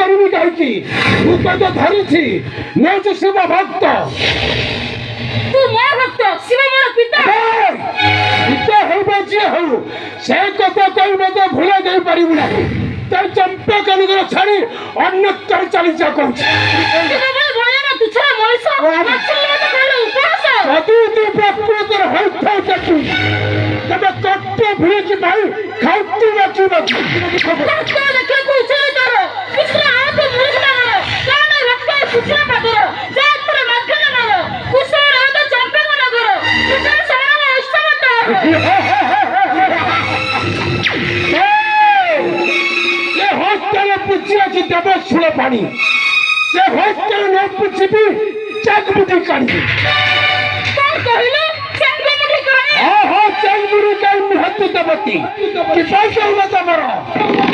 କରିବି କାହିଁକି? ମୁଁ ତତେ ଧରିଛି ନେଉଛୁ ଶିବ ଭକ୍ତ। ତୁ ମୋ ଭକ୍ତ, ଶିବ ମୋର ପିତା। ପିତା ହେଉ ଯିଏ ହଉ ସେ କଥା କହି ମତେ ଭୁଲା ଦେଇପାରିବୁ ନାହିଁ। ତା ଚମ୍ପା କାନୁଗର ଛାଡ଼ି ଅନ୍ୟତ୍ର ଚାଲିଯା କହୁଛି। ଯଦି ତୁ ପ୍ରକୃତରେ ହୋଇଥାଉ ତାକୁ ତେବେ କଟ ଭିଡ଼ିକି ଭାଇ ଖାଉତୁ ରଖିବାକୁ পুচিয়াছি দেবশূল পানি সে হস্তের ন পুছিবি চাকবুটি কাঢ়ি চাকবুড়ি কাই মুহূর্তে দেবতী কি পয়সা হলো তোমার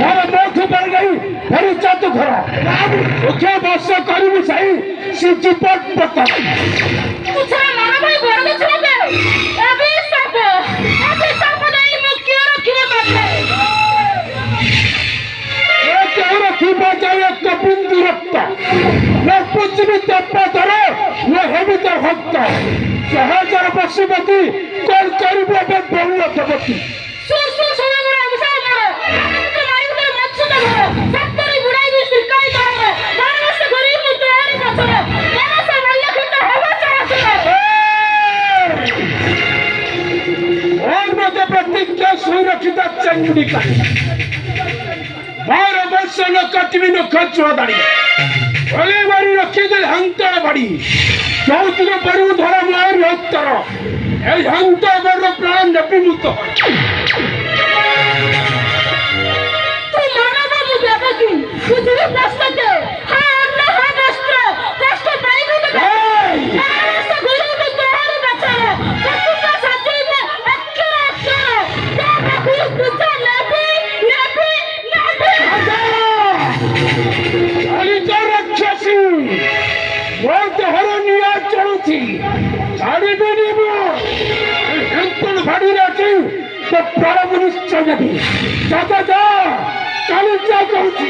ঘর মধু পড় গই ফেরি চাতু ঘর ওকে বর্ষ করিবি সাই সে জীবন পতা বিন্দু রক্ত পুছিবি তপা ধর হেবি তো ভক্ত সহজর পশুপতি কল করিব ଏବେ ବହୁଳ ଦେବତୀ ପ୍ରତିଜ୍ଞା ସୁରକ୍ଷିତ ଚଣ୍ଡିକା 12 ବର୍ଷ ନ କାଟିବି ନ ଖର୍ଚ୍ଚ ଦାଡ଼ି ଅଲେ ବାରି ରଖିଦେଲେ ହନ୍ତଳ ବାଡ଼ି ଯୌତୁକ ପରିବୁ ଧର ମୋର ଉତ୍ତର এই হন্ত বড় প্রাণ নেবি মুত তুই মানব মু দেবকি বুঝলি প্রশ্নকে হ্যাঁ অন্য হ্যাঁ বস্ত্র কষ্ট পাইবি তো আস্তে গুরু তো তোর বাচ্চার কষ্ট সাজিবে অক্ষর অক্ষর দেবা গুরু বুঝা নেবি নেবি নেবি আলি তো রাক্ষসী বহুত হরনিয়া চলুছি ছাড়িবি নিব হেন্তন ভাড়ি রাখি তো প্রভু নিশ্চয় যাবি যত যা চালু যা কହୁছি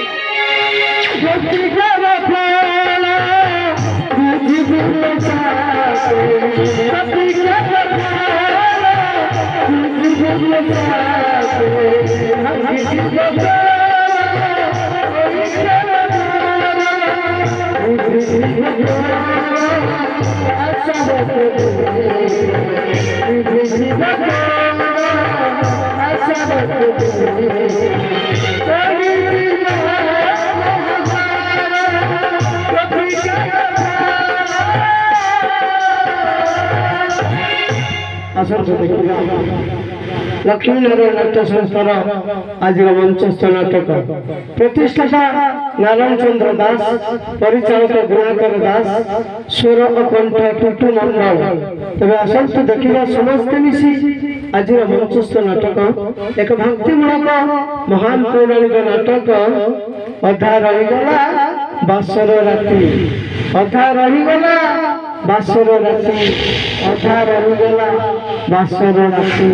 লক্ষ্মীনারায়ণ নাট্য সংস্থার আজর মঞ্চস্থ নাটক প্রতিষ্ঠাতা নারায়ণ চন্দ্র দাস, পরিচালক গুণাকর দাস, স্বর ও কণ্ঠ টুটু মন্ডল। তবে আসন্তু দেখিবা সমস্তে মিশি আজর মঞ্চস্থ নাটক এক ভক্তিমূলক মহান পৌরাণিক নাটক অধা রহিগলা বাসর রাতি, অধা রহিগলা বাসর রাতি, অধা রহিগলা বাসর রাতি।